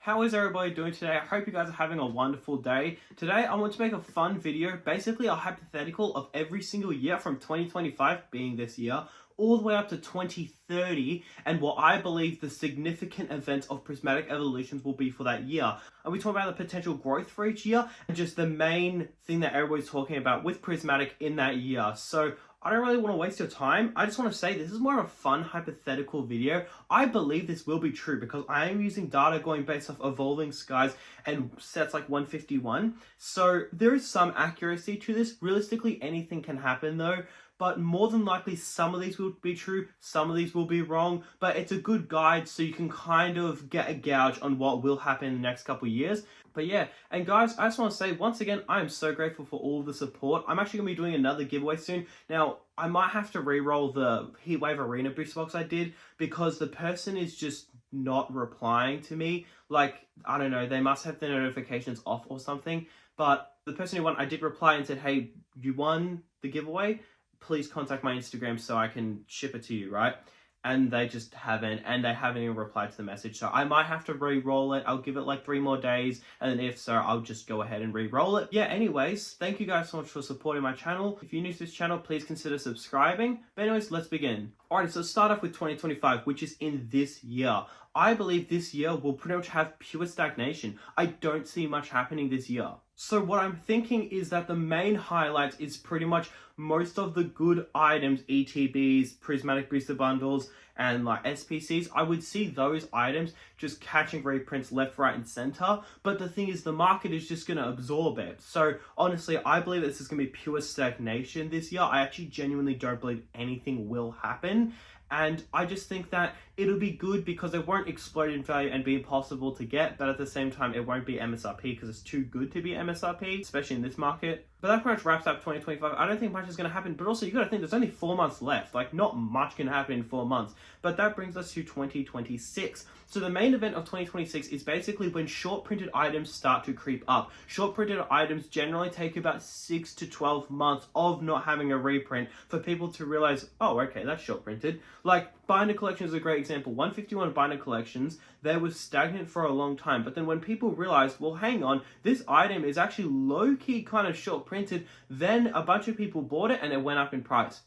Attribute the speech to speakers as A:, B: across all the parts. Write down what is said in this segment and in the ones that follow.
A: How is everybody doing today? I hope you guys are having a wonderful day. Today I want to make a fun video, basically a hypothetical of every single year from 2025, being this year, all the way up to 2030, and what I believe the significant events of prismatic evolutions will be for that year. And we talk about the potential growth for each year, and just the main thing that everybody's talking about with prismatic in that year. So I don't really want to waste your time. I just want to say this is more of a fun hypothetical video. I believe this will be true because I am using data going based off evolving skies and sets like 151. So there is some accuracy to this. Realistically, anything can happen though. But more than likely, some of these will be true, some of these will be wrong. But it's a good guide so you can kind of get a gauge on what will happen in the next couple of years. But yeah, and guys, I just want to say once again, I am so grateful for all the support. I'm actually going to be doing another giveaway soon. Now, I might have to re-roll the Heatwave Arena booster box I did because the person is just not replying to me. Like, I don't know, they must have the notifications off or something. But the person who won, I did reply and said, hey, you won the giveaway. Please contact my Instagram so I can ship it to you, right? And they just haven't, and they haven't even replied to the message. So I might have to re-roll it. I'll give it like 3 more days, and then if so, I'll just go ahead and re-roll it. Yeah, anyways, thank you guys so much for supporting my channel. If you're new to this channel, please consider subscribing. But anyways, let's begin. Alright, so let's start off with 2025, which is in this year. I believe this year will pretty much have pure stagnation. I don't see much happening this year. So what I'm thinking is that the main highlight is pretty much most of the good items, ETBs, prismatic booster bundles, and like SPCs. I would see those items just catching reprints left, right, and center. But the thing is, the market is just going to absorb it. So honestly, I believe this is going to be pure stagnation this year. I actually genuinely don't believe anything will happen. And I just think that it'll be good because it won't explode in value and be impossible to get, but at the same time, it won't be MSRP because it's too good to be MSRP, especially in this market. But that pretty much wraps up 2025. I don't think much is going to happen, but also you got to think there's only 4 months left. Like, not much can happen in 4 months. But that brings us to 2026. So the main event of 2026 is basically when short printed items start to creep up. Short printed items generally take about 6 to 12 months of not having a reprint for people to realize, oh, okay, that's short printed. Like, binder collection is a great example. 151 binder collections, they were stagnant for a long time. But then when people realized, well, hang on, this item is actually low-key kind of short printed, then a bunch of people bought it and it went up in price.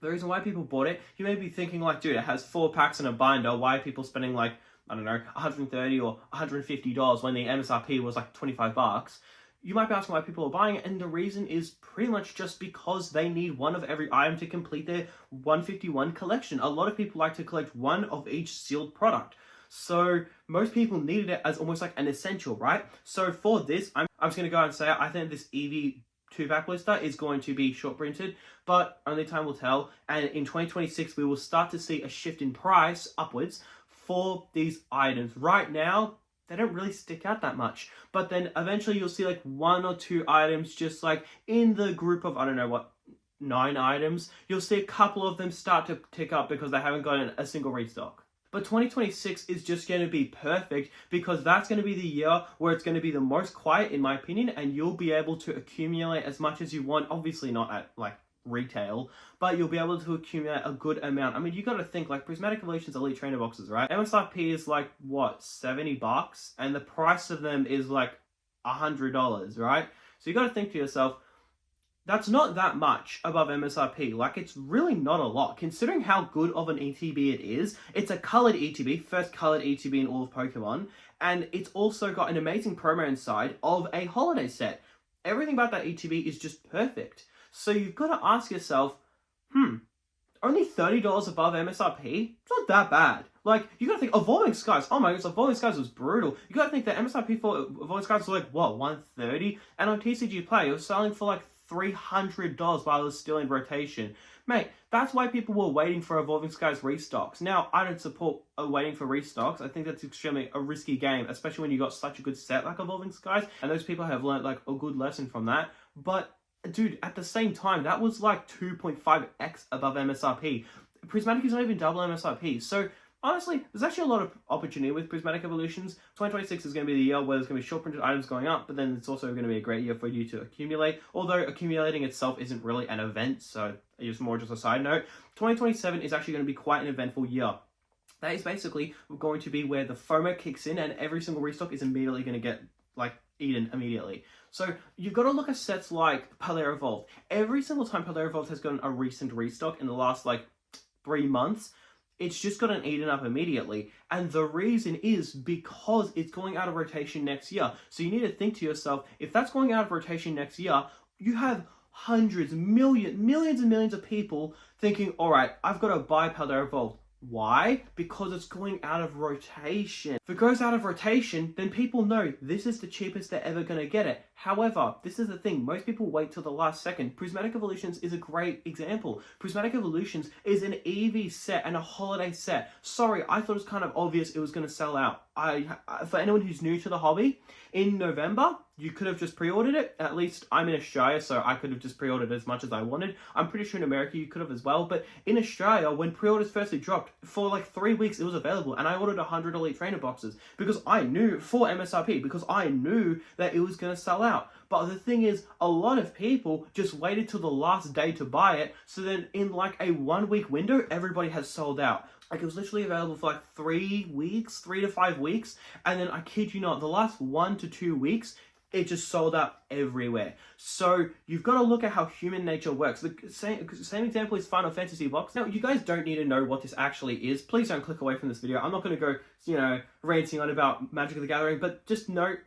A: The reason why people bought it, you may be thinking like, dude, it has 4 packs in a binder. Why are people spending like, I don't know, $130 or $150 when the MSRP was like 25 bucks? You might be asking why people are buying it, and the reason is pretty much just because they need one of every item to complete their 151 collection. A lot of people like to collect one of each sealed product. So most people needed it as almost like an essential, right? So for this, I'm just going to go and say I think this EV 2-pack blister is going to be short printed, but only time will tell. And in 2026, we will start to see a shift in price upwards for these items. Right now, they don't really stick out that much. But then eventually you'll see like 1 or 2 items just like in the group of, I don't know what, 9 items. You'll see a couple of them start to tick up because they haven't gotten a single restock. But 2026 is just going to be perfect because that's going to be the year where it's going to be the most quiet, in my opinion, and you'll be able to accumulate as much as you want. Obviously not at like retail, but you'll be able to accumulate a good amount. I mean, you got to think like Prismatic Evolution's Elite Trainer boxes, right? MSRP is like what, 70 bucks, and the price of them is like $100, right? So you got to think to yourself, that's not that much above MSRP. Like, it's really not a lot. Considering how good of an ETB it is, it's a colored ETB, first colored ETB in all of Pokemon, and it's also got an amazing promo inside of a holiday set. Everything about that ETB is just perfect. So you've got to ask yourself, only $30 above MSRP? It's not that bad. Like, you gotta think, Evolving Skies, oh my goodness, Evolving Skies was brutal. You gotta think that MSRP for Evolving Skies was like, what, $130? And on TCG Play, it was selling for like $300 while it was still in rotation. Mate, that's why people were waiting for Evolving Skies restocks. Now, I don't support waiting for restocks. I think that's extremely a risky game, especially when you got such a good set like Evolving Skies, and those people have learned like a good lesson from that. But dude, at the same time, that was like 2.5x above MSRP. Prismatic is not even double MSRP. So honestly, there's actually a lot of opportunity with Prismatic Evolutions. 2026 is going to be the year where there's going to be short printed items going up, but then it's also going to be a great year for you to accumulate. Although accumulating itself isn't really an event, so it's more just a side note. 2027 is actually going to be quite an eventful year. that is basically going to be where the FOMO kicks in and every single restock is immediately going to get like eaten immediately. So you've got to look at sets like Paleo Evolved. Every single time Paleo Evolved has gotten a recent restock in the last like 3 months, it's just gotten eaten up immediately. And the reason is because it's going out of rotation next year. So you need to think to yourself, if that's going out of rotation next year, you have hundreds, millions and millions of people thinking, all right, I've got to buy Paleo Evolved. Why? Because it's going out of rotation. If it goes out of rotation, then people know this is the cheapest they're ever going to get it. However, this is the thing. Most people wait till the last second. Prismatic Evolutions is a great example. Prismatic Evolutions is an EV set and a holiday set. Sorry, I thought it was kind of obvious it was going to sell out. For anyone who's new to the hobby, in November, you could have just pre-ordered it. At least I'm in Australia, so I could have just pre-ordered as much as I wanted. I'm pretty sure in America you could have as well. But in Australia, when pre-orders firstly dropped, for like 3 weeks it was available. And I ordered 100 Elite Trainer boxes because I knew, for MSRP, because I knew that it was going to sell out. But the thing is, a lot of people just waited till the last day to buy it. So then in like a 1 week window, everybody has sold out. Like, it was literally available for like 3 weeks, 3 to 5 weeks. And then I kid you not, the last 1 to 2 weeks, it just sold out everywhere. So you've got to look at how human nature works. The same example is Final Fantasy box. Now, you guys don't need to know what this actually is. Please don't click away from this video. I'm not going to go, ranting on about Magic the Gathering, but just note,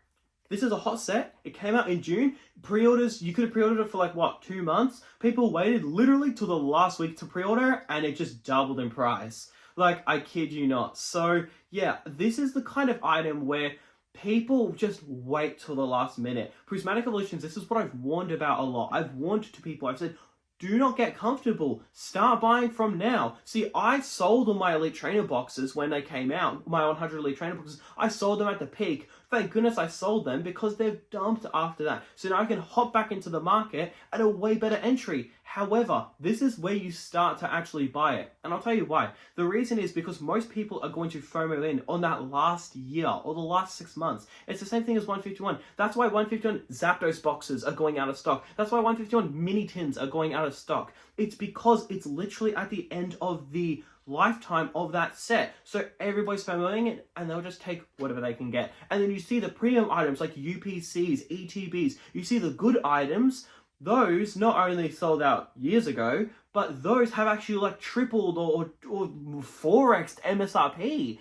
A: this is a hot set. It came out in June. Pre-orders, you could have pre-ordered it for like, 2 months? People waited literally till the last week to pre-order, and it just doubled in price. Like, I kid you not. So, yeah, this is the kind of item where people just wait till the last minute. Prismatic Evolutions, this is what I've warned about a lot. I've warned to people, I've said, do not get comfortable. Start buying from now. See, I sold all my Elite Trainer boxes when they came out, my 100 Elite Trainer boxes. I sold them at the peak. Thank goodness I sold them because they've dumped after that. So now I can hop back into the market at a way better entry. However, this is where you start to actually buy it. And I'll tell you why. The reason is because most people are going to FOMO in on that last year or the last 6 months. It's the same thing as 151. That's why 151 Zapdos boxes are going out of stock. That's why 151 mini tins are going out of stock. It's because it's literally at the end of the lifetime of that set. So everybody's FOMOing it and they'll just take whatever they can get. And then you see the premium items like UPCs, ETBs. You see the good items. Those not only sold out years ago, but those have actually like tripled or 4x'd MSRP.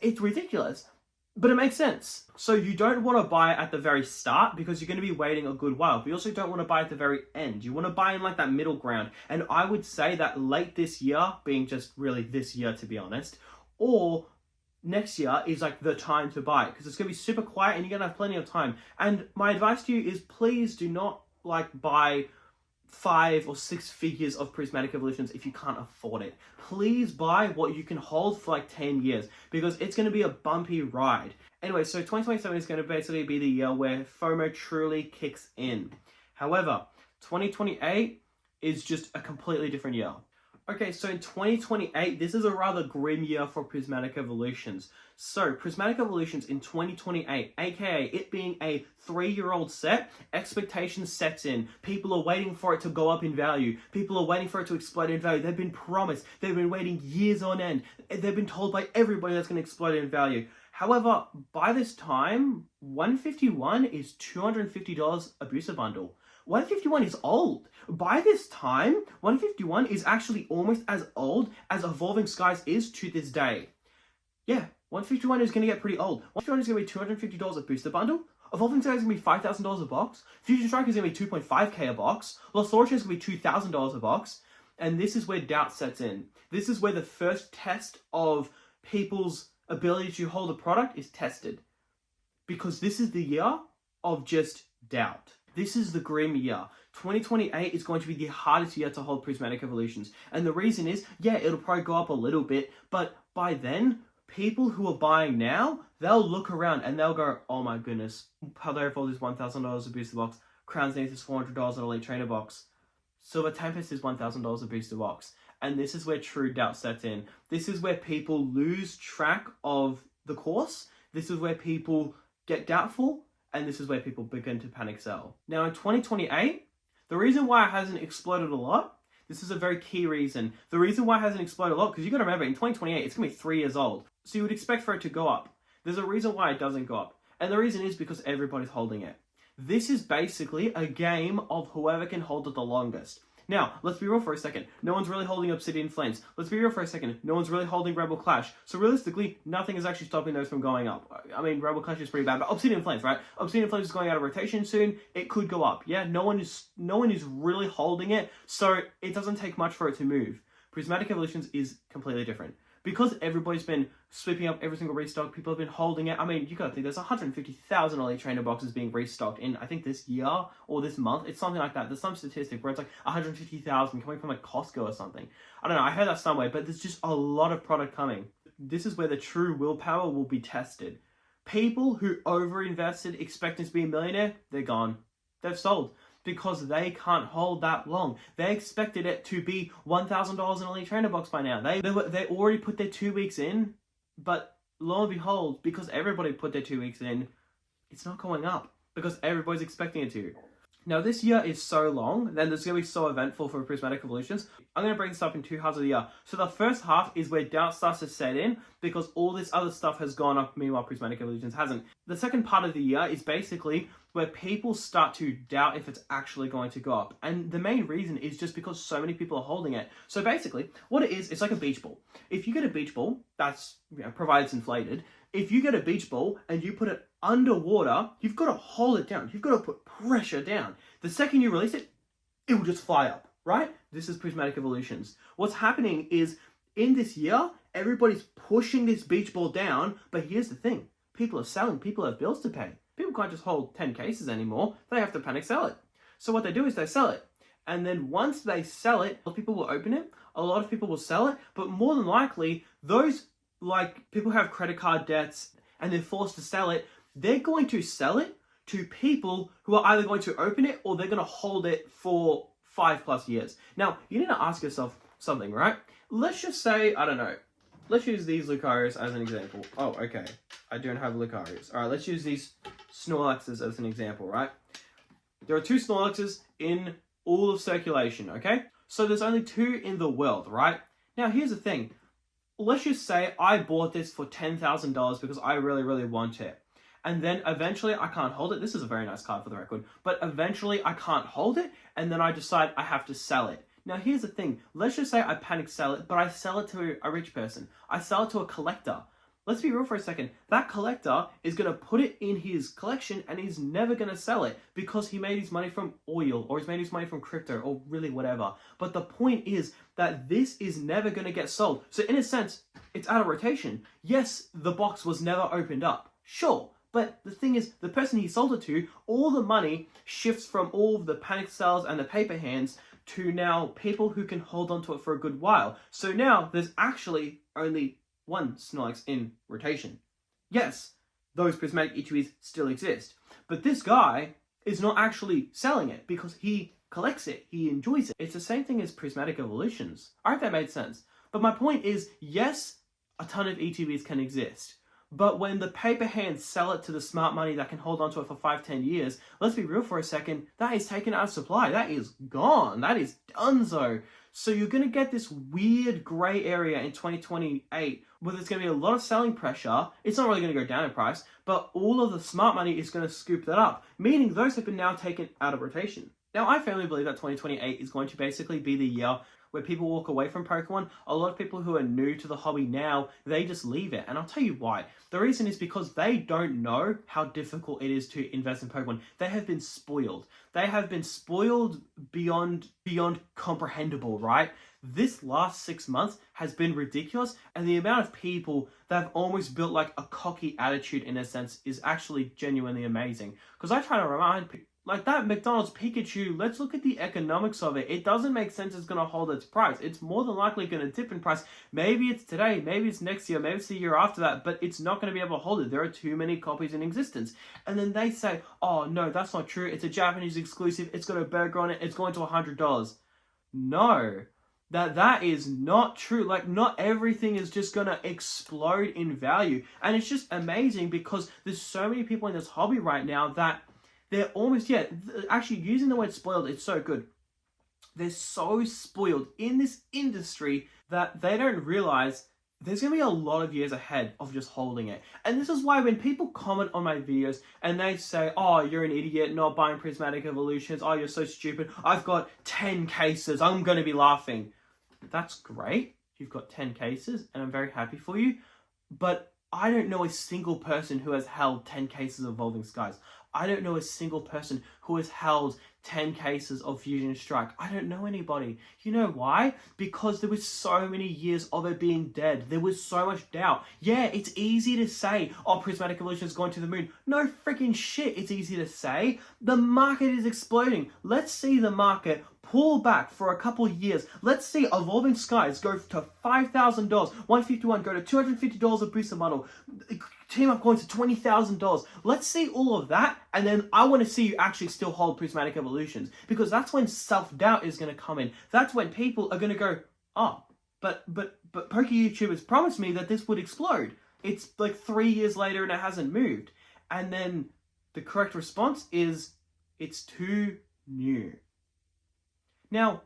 A: It's ridiculous. But it makes sense. So you don't want to buy at the very start because you're going to be waiting a good while. But you also don't want to buy at the very end. You want to buy in like that middle ground. And I would say that late this year, being just really this year to be honest, or next year is like the time to buy it because it's going to be super quiet and you're going to have plenty of time. And my advice to you is please do not like buy 5 or 6 figures of Prismatic Evolutions if you can't afford it. Please buy what you can hold for like 10 years because it's going to be a bumpy ride. Anyway, so 2027 is going to basically be the year where FOMO truly kicks in. However, 2028 is just a completely different year. Okay, so in 2028, this is a rather grim year for Prismatic Evolutions. So, Prismatic Evolutions in 2028, aka it being a 3-year-old set, expectations sets in. People are waiting for it to go up in value. People are waiting for it to explode in value. They've been promised. They've been waiting years on end. They've been told by everybody that's going to explode in value. However, by this time, 151 is $250 a booster bundle. 151 is old. By this time, 151 is actually almost as old as Evolving Skies is to this day. Yeah, 151 is going to get pretty old. 151 is going to be $250 a booster bundle. Evolving Skies is going to be $5,000 a box. Future Strike is going to be $2.5k a box. Lost Origin is going to be $2,000 a box. And this is where doubt sets in. This is where the first test of people's ability to hold a product is tested. Because this is the year of just doubt. This is the grim year. 2028 is going to be the hardest year to hold Prismatic Evolutions. And the reason is, yeah, it'll probably go up a little bit, but by then, people who are buying now, they'll look around and they'll go, oh my goodness, Paleo Evolved is $1,000 a booster box, Crown's Nest is $400 an Elite Trainer box, Silver Tempest is $1,000 a booster box. And this is where true doubt sets in. This is where people lose track of the course. This is where people get doubtful. And this is where people begin to panic sell. Now in 2028, the reason why it hasn't exploded a lot This is a very key reason. The reason why it hasn't exploded a lot, because you got to remember, in 2028, it's going to be 3 years old. So you would expect for it to go up. There's a reason why it doesn't go up. And the reason is because everybody's holding it. This is basically a game of whoever can hold it the longest. Now, let's be real for a second. No one's really holding Obsidian Flames. Let's be real for a second. No one's really holding Rebel Clash. So realistically, nothing is actually stopping those from going up. I mean, Rebel Clash is pretty bad, but Obsidian Flames, right? Obsidian Flames is going out of rotation soon. It could go up. Yeah, no one is really holding it, so it doesn't take much for it to move. Prismatic Evolutions is completely different. Because everybody's been sweeping up every single restock, people have been holding it. I mean, you gotta think there's 150,000 Elite Trainer boxes being restocked in, I think, this year or this month. It's something like that. There's some statistic where it's like 150,000 coming from like Costco or something. I don't know, I heard that somewhere, but there's just a lot of product coming. This is where the true willpower will be tested. People who overinvested expecting to be a millionaire, they're gone. They've sold. Because they can't hold that long. They expected it to be $1,000 in Elite Trainer box by now. They already put their 2 weeks in, but lo and behold, because everybody put their 2 weeks in, it's not going up because everybody's expecting it to. Now this year is so long, then it's going to be so eventful for Prismatic Evolutions. I'm going to break this up in 2 halves of the year. So the first half is where doubt starts to set in because all this other stuff has gone up, meanwhile Prismatic Evolutions hasn't. The second part of the year is basically where people start to doubt if it's actually going to go up. And the main reason is just because so many people are holding it. So basically, what it is, it's like a beach ball. If you get a beach ball, that's, provided it's inflated, if you get a beach ball and you put it underwater, you've got to hold it down. You've got to put pressure down. The second you release it, it will just fly up, right? This is Prismatic Evolutions. What's happening is, in this year, everybody's pushing this beach ball down, but here's the thing. People are selling. People have bills to pay. People can't just hold 10 cases anymore. They have to panic sell it. So what they do is they sell it. And then once they sell it, people will open it. A lot of people will sell it. But more than likely, those, like, people who have credit card debts and they're forced to sell it, they're going to sell it to people who are either going to open it or they're going to hold it for 5+ years. Now, you need to ask yourself something, right? Let's just say, I don't know, let's use these Lucarios as an example. Oh, okay. I don't have Lucarios. All right, let's use these Snorlaxes as an example, right? There are 2 Snorlaxes in all of circulation, okay? So there's only 2 in the world, right? Now, here's the thing. Let's just say I bought this for $10,000 because I really, really want it. And then eventually I can't hold it. This is a very nice card for the record. But eventually I can't hold it, and then I decide I have to sell it. Now, here's the thing. Let's just say I panic sell it, but I sell it to a rich person. I sell it to a collector. Let's be real for a second. That collector is going to put it in his collection and he's never going to sell it because he made his money from oil or he's made his money from crypto or really whatever. But the point is that this is never going to get sold. So in a sense, it's out of rotation. Yes, the box was never opened up. Sure. But the thing is, the person he sold it to, all the money shifts from all of the panic sells and the paper hands to now people who can hold on to it for a good while. So now there's actually only 1 Snorlax in rotation. Yes, those Prismatic ETBs still exist. But this guy is not actually selling it because he collects it. He enjoys it. It's the same thing as Prismatic Evolutions. I hope that made sense. But my point is, yes, a ton of ETBs can exist. But when the paper hands sell it to the smart money that can hold on to it for 5-10 years, let's be real for a second, that is taken out of supply. That is gone. That is donezo. So you're going to get this weird grey area in 2028 where there's going to be a lot of selling pressure. It's not really going to go down in price, but all of the smart money is going to scoop that up, meaning those have been now taken out of rotation. Now, I firmly believe that 2028 is going to basically be the year where people walk away from Pokemon. A lot of people who are new to the hobby now, they just leave it. And I'll tell you why. The reason is because they don't know how difficult it is to invest in Pokemon. They have been spoiled. They have been spoiled beyond comprehensible, right? This last 6 months has been ridiculous, and the amount of people that have almost built like a cocky attitude in a sense is actually genuinely amazing. Because I try to remind people, like that McDonald's Pikachu, let's look at the economics of it. It doesn't make sense it's going to hold its price. It's more than likely going to dip in price. Maybe it's today, maybe it's next year, maybe it's the year after that, but it's not going to be able to hold it. There are too many copies in existence. And then they say, oh no, that's not true. It's a Japanese exclusive. It's got a burger on it. It's going to $100. No. That is not true. Like, not everything is just going to explode in value. And it's just amazing because there's so many people in this hobby right now that they're almost, actually using the word spoiled, it's so good. they're so spoiled in this industry that they don't realize there's going to be a lot of years ahead of just holding it. And this is why when people comment on my videos and they say, oh, you're an idiot not buying Prismatic Evolutions, oh, you're so stupid, I've got 10 cases, I'm going to be laughing. That's great. You've got 10 cases and I'm very happy for you. But I don't know a single person who has held 10 cases of Evolving Skies. I don't know a single person who has held 10 cases of Fusion Strike. I don't know anybody. You know why? Because there was so many years of it being dead. There was so much doubt. Yeah, it's easy to say, oh, Prismatic Evolution is going to the moon. No freaking shit, it's easy to say. The market is exploding. Let's see the market pull back for a couple of years. Let's see Evolving Skies go to $5,000, $151, go to $250 a booster model. Team up going to $20,000. Let's see all of that, and then I want to see you actually still hold Prismatic Evolutions, because that's when self-doubt is going to come in. That's when people are going to go, oh, but Poke YouTubers promised me that this would explode. It's like 3 years later and it hasn't moved. And then the correct response is, it's too new. Now,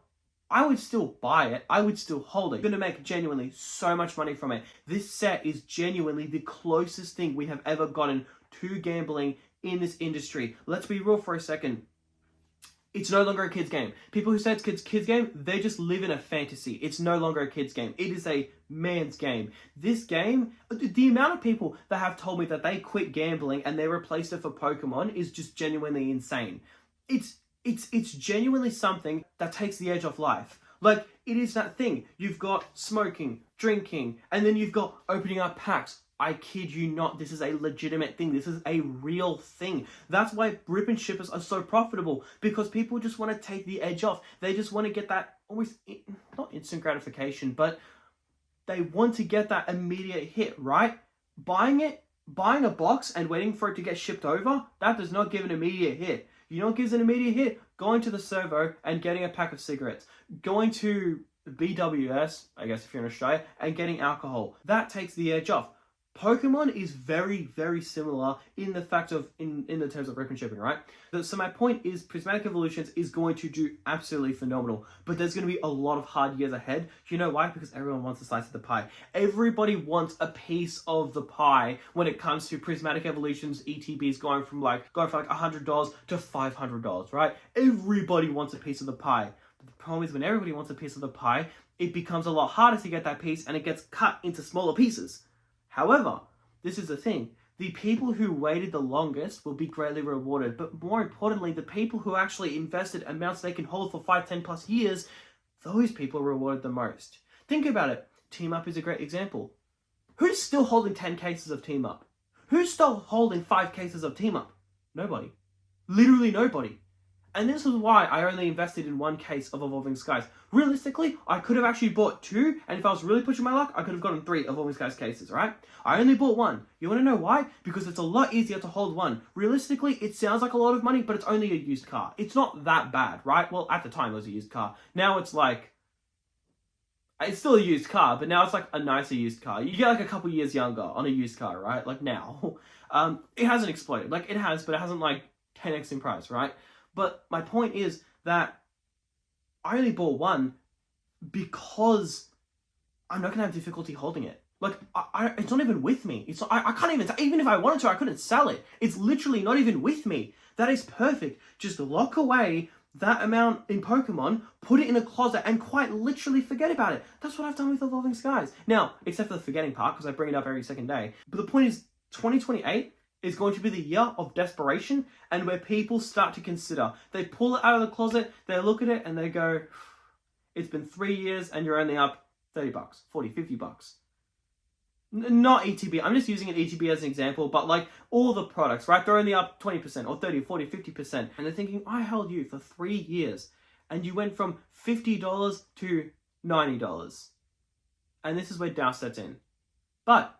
A: I would still buy it. I would still hold it. I'm going to make genuinely so much money from it. This set is genuinely the closest thing we have ever gotten to gambling in this industry. Let's be real for a second. It's no longer a kid's game. People who say it's kid's game, they just live in a fantasy. It's no longer a kid's game. It is a man's game. This game, the amount of people that have told me that they quit gambling and they replaced it for Pokemon is just genuinely insane. It's genuinely something that takes the edge off life. Like, it is that thing. You've got smoking, drinking, and then you've got opening up packs. I kid you not, this is a legitimate thing. This is a real thing. That's why rip and shippers are so profitable, because people just want to take the edge off. They just want to get that almost, not instant gratification, but they want to get that immediate hit, right? Buying a box and waiting for it to get shipped over, that does not give an immediate hit. You know what gives an immediate hit? Going to the servo and getting a pack of cigarettes. Going to BWS, I guess if you're in Australia, and getting alcohol. That takes the edge off. Pokemon is very, very similar in the fact of, in the terms of rip and shipping, right? So my point is, Prismatic Evolutions is going to do absolutely phenomenal, but there's going to be a lot of hard years ahead. You know why? Because everyone wants a slice of the pie. Everybody wants a piece of the pie when it comes to Prismatic Evolutions ETBs going for like $100 to $500, right? Everybody wants a piece of the pie. But the problem is, when everybody wants a piece of the pie, it becomes a lot harder to get that piece, and it gets cut into smaller pieces. However, this is the thing, the people who waited the longest will be greatly rewarded, but more importantly, the people who actually invested amounts they can hold for 5, 10 plus years, those people are rewarded the most. Think about it. Team Up is a great example. Who's still holding 10 cases of Team Up? Who's still holding 5 cases of Team Up? Nobody. Literally nobody. And this is why I only invested in 1 case of Evolving Skies. Realistically, I could have actually bought 2, and if I was really pushing my luck, I could have gotten 3 Evolving Skies cases, right? I only bought 1. You want to know why? Because it's a lot easier to hold 1. Realistically, it sounds like a lot of money, but it's only a used car. It's not that bad, right? Well, at the time it was a used car. Now it's like, it's still a used car, but now it's like a nicer used car. You get like a couple years younger on a used car, right? Like now. It hasn't exploded. Like it has, but it hasn't like 10x in price, right? But my point is that I only bought 1 because I'm not going to have difficulty holding it. Like, it's not even with me. It's not, I can't even if I wanted to, I couldn't sell it. It's literally not even with me. That is perfect. Just lock away that amount in Pokemon, put it in a closet, and quite literally forget about it. That's what I've done with Evolving Skies. Now, except for the forgetting part, because I bring it up every second day. But the point is, 2028 is going to be the year of desperation, and where people start to consider. They pull it out of the closet, they look at it, and they go, it's been 3 years, and you're only up $30, $40, $50. Not ETB, I'm just using an ETB as an example, but like all the products, right? They're only up 20% or 30, 40, 50%. And they're thinking, I held you for 3 years, and you went from $50 to $90. And this is where doubt sets in. But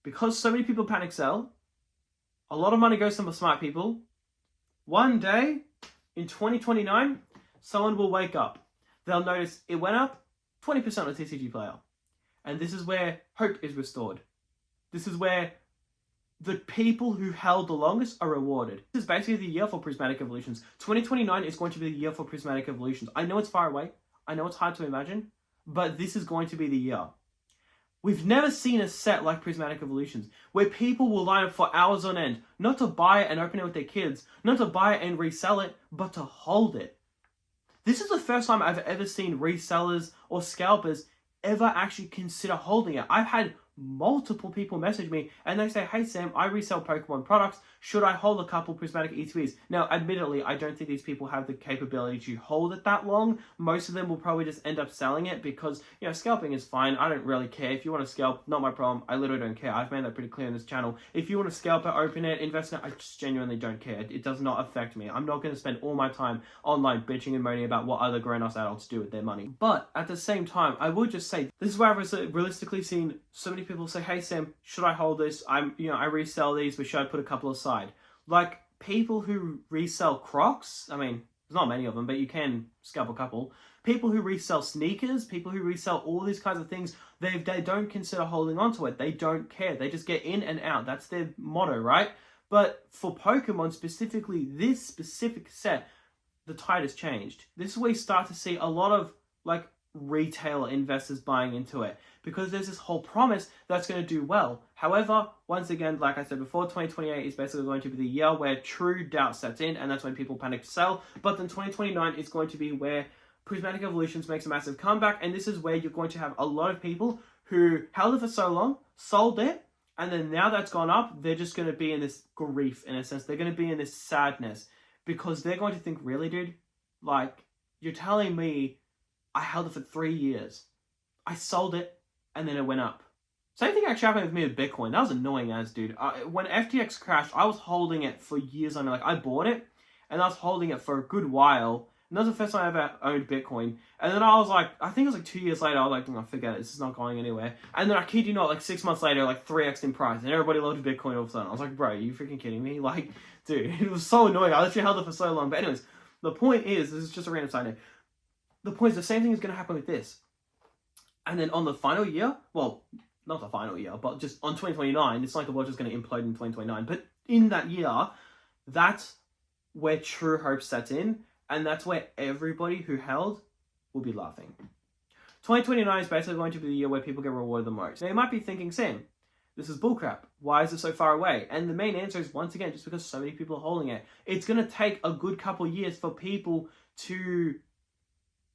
A: because so many people panic sell, a lot of money goes to some smart people. One day, in 2029, someone will wake up. They'll notice it went up 20% on a TCG player. And this is where hope is restored. This is where the people who held the longest are rewarded. This is basically the year for Prismatic Evolutions. 2029 is going to be the year for Prismatic Evolutions. I know it's far away. I know it's hard to imagine. But this is going to be the year. We've never seen a set like Prismatic Evolutions, where people will line up for hours on end, not to buy it and open it with their kids, not to buy it and resell it, but to hold it. This is the first time I've ever seen resellers or scalpers ever actually consider holding it. I've had multiple people message me and they say, hey Sam, I resell Pokemon products. Should I hold a couple Prismatic ETBs? Now, admittedly, I don't think these people have the capability to hold it that long. Most of them will probably just end up selling it because, you know, scalping is fine. I don't really care. If you want to scalp, not my problem. I literally don't care. I've made that pretty clear on this channel. If you want to scalp it, open it, invest in it, I just genuinely don't care. It does not affect me. I'm not going to spend all my time online bitching and moaning about what other grown-ass adults do with their money. But at the same time, I would just say, this is where I've realistically seen so many people say, hey Sam, should I hold this? I resell these, but should I put a couple aside? Like people who resell Crocs, I mean, there's not many of them, but you can scalp a couple. People who resell sneakers, people who resell all these kinds of things, they don't consider holding on to it. They don't care. They just get in and out. That's their motto, right? But for Pokemon specifically, this specific set, the tide has changed. This is where you start to see a lot of like retail investors buying into it because there's this whole promise that's going to do well. However, once again, like I said before, 2028 is basically going to be the year where true doubt sets in, and that's when people panic to sell. But then 2029 is going to be where Prismatic Evolutions makes a massive comeback, and this is where you're going to have a lot of people who held it for so long, sold it, and then now that's gone up, they're just going to be in this grief, in a sense. They're going to be in this sadness because they're going to think, really, dude? Like, you're telling me I held it for 3 years. I sold it, and then it went up. Same thing actually happened with me with Bitcoin. That was annoying as, dude. When FTX crashed, I was holding it for years. I mean, like, I bought it, and I was holding it for a good while. And that was the first time I ever owned Bitcoin. And then I was like, I think it was like 2 years later, I was like, oh, forget it. This is not going anywhere. And then I kid you not, like 6 months later, like 3x in price. And everybody loved Bitcoin all of a sudden. I was like, bro, are you freaking kidding me? Like, dude, it was so annoying. I literally held it for so long. But anyways, the point is, this is just a random side note. The point is the same thing is going to happen with this. And then on the final year, well, not the final year, but just on 2029, it's like the world is going to implode in 2029. But in that year, that's where true hope sets in. And that's where everybody who held will be laughing. 2029 is basically going to be the year where people get rewarded the most. Now you might be thinking, Sam, this is bullcrap. Why is it so far away? And the main answer is, once again, just because so many people are holding it. It's going to take a good couple years for people to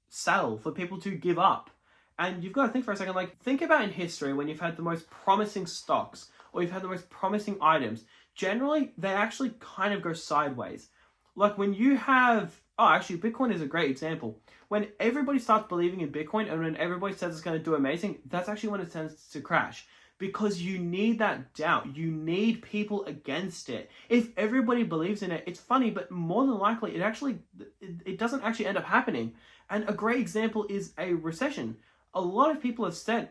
A: sell, for people to give up. And you've got to think for a second, like, think about in history when you've had the most promising stocks or you've had the most promising items. Generally, they actually kind of go sideways. Like when you have, actually, Bitcoin is a great example. When everybody starts believing in Bitcoin and when everybody says it's going to do amazing, that's actually when it tends to crash. Because you need that doubt. You need people against it. If everybody believes in it, it's funny, but more than likely, it doesn't actually end up happening. And a great example is a recession. A lot of people have said,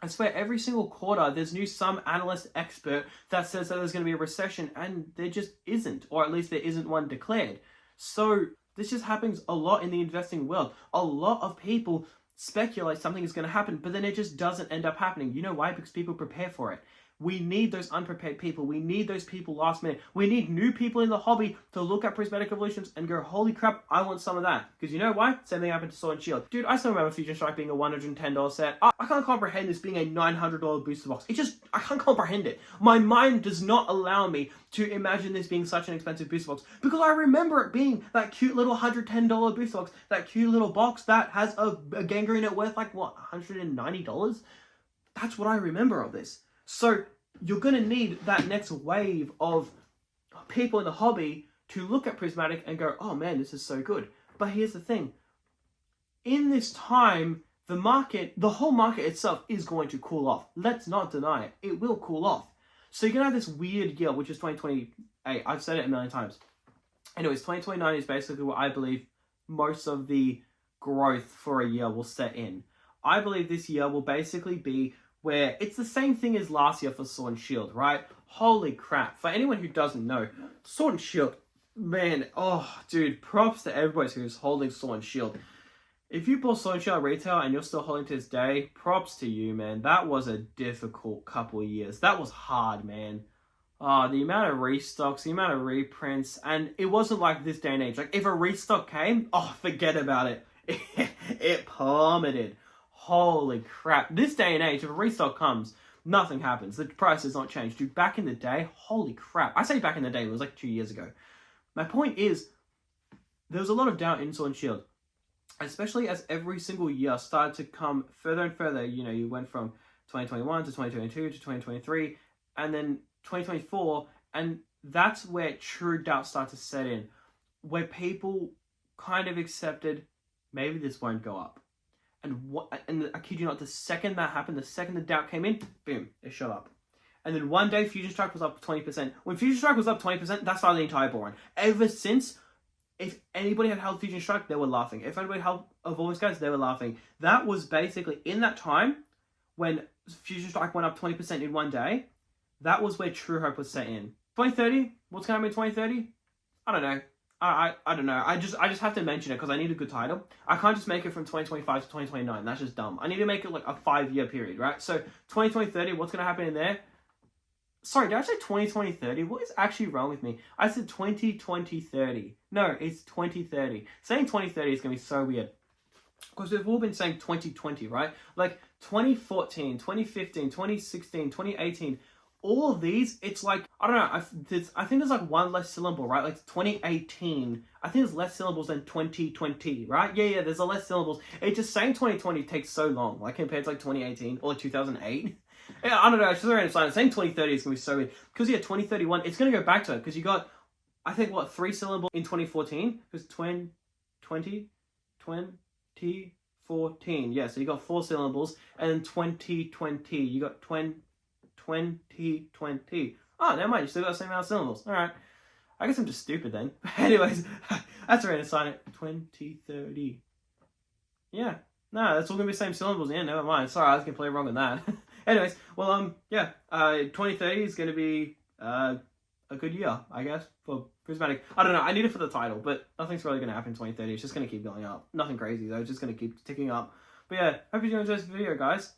A: I swear every single quarter there's some analyst expert that says that there's going to be a recession, and there just isn't, or at least there isn't one declared. So this just happens a lot in the investing world. A lot of people speculate something is going to happen, but then it just doesn't end up happening. You know why? Because people prepare for it. We need those unprepared people. We need those people last minute. We need new people in the hobby to look at Prismatic Evolutions and go, holy crap, I want some of that. Because you know why? Same thing happened to Sword and Shield. Dude, I still remember Fusion Strike being a $110 set. I can't comprehend this being a $900 booster box. I can't comprehend it. My mind does not allow me to imagine this being such an expensive booster box. Because I remember it being that cute little $110 booster box. That cute little box that has a Gengar in it worth like, what, $190? That's what I remember of this. So you're going to need that next wave of people in the hobby to look at Prismatic and go, oh man, this is so good. But here's the thing. In this time, the whole market itself is going to cool off. Let's not deny it. It will cool off. So you're going to have this weird year, which is 2028. I've said it a million times. Anyways, 2029 is basically what I believe most of the growth for a year will set in. I believe this year will basically be where it's the same thing as last year for Sword and Shield, right? Holy crap. For anyone who doesn't know, Sword and Shield, man, dude, props to everybody who's holding Sword and Shield. If you bought Sword and Shield retail and you're still holding to this day, props to you, man. That was a difficult couple of years. That was hard, man. the amount of restocks, the amount of reprints, and it wasn't like this day and age. Like, if a restock came, oh, forget about it. It plummeted. Holy crap. This day and age, if a restock comes, nothing happens. The price does not change. Dude, back in the day, holy crap. I say back in the day, it was like 2 years ago. My point is, there was a lot of doubt in Sword and Shield, especially as every single year started to come further and further. You know, you went from 2021 to 2022 to 2023, and then 2024, and that's where true doubt started to set in, where people kind of accepted maybe this won't go up. And I kid you not, the second that happened, the second the doubt came in, boom, it shot up. And then one day, Fusion Strike was up 20%. When Fusion Strike was up 20%, that started the entire bull run. Ever since, if anybody had held Fusion Strike, they were laughing. If anybody held Evolving Skies, they were laughing. That was basically, in that time, when Fusion Strike went up 20% in one day, that was where true hope was set in. 2030, what's going to happen in 2030? I don't know. I don't know. I just have to mention it because I need a good title. I can't just make it from 2025 to 2029. That's just dumb. I need to make it like a 5-year period, right? So 2020-30, what's going to happen in there? Sorry, did I say 2020-30? What is actually wrong with me? I said 2020-30. No, it's 2030. Saying 2030 is going to be so weird. Because we've all been saying 2020, right? Like 2014, 2015, 2016, 2018... all of these, it's like, I don't know, I think there's like one less syllable, right? Like 2018, I think there's less syllables than 2020, right? Yeah, there's a less syllables. It's just saying 2020 takes so long, like compared to like 2018 or like 2008. Yeah, I don't know, it's just very exciting. Saying 2030 is going to be so weird. Because yeah, 2031, it's going to go back to it. Because you got, I think, what, 3 syllables in 2014? Because 2014. Yeah, so you got 4 syllables. And then 2020, you got 2020. Oh, never mind. You still got the same amount of syllables. All right. I guess I'm just stupid then. Anyways, that's right. Sign it. 2030. Yeah. No, that's all gonna be the same syllables. Yeah, never mind. Sorry, I was completely wrong on that. Anyways, well, yeah. 2030 is gonna be a good year, I guess, for Prismatic. I don't know. I need it for the title, but nothing's really gonna happen in 2030. It's just gonna keep going up. Nothing crazy though. It's just gonna keep ticking up. But yeah, hope you enjoyed this video, guys.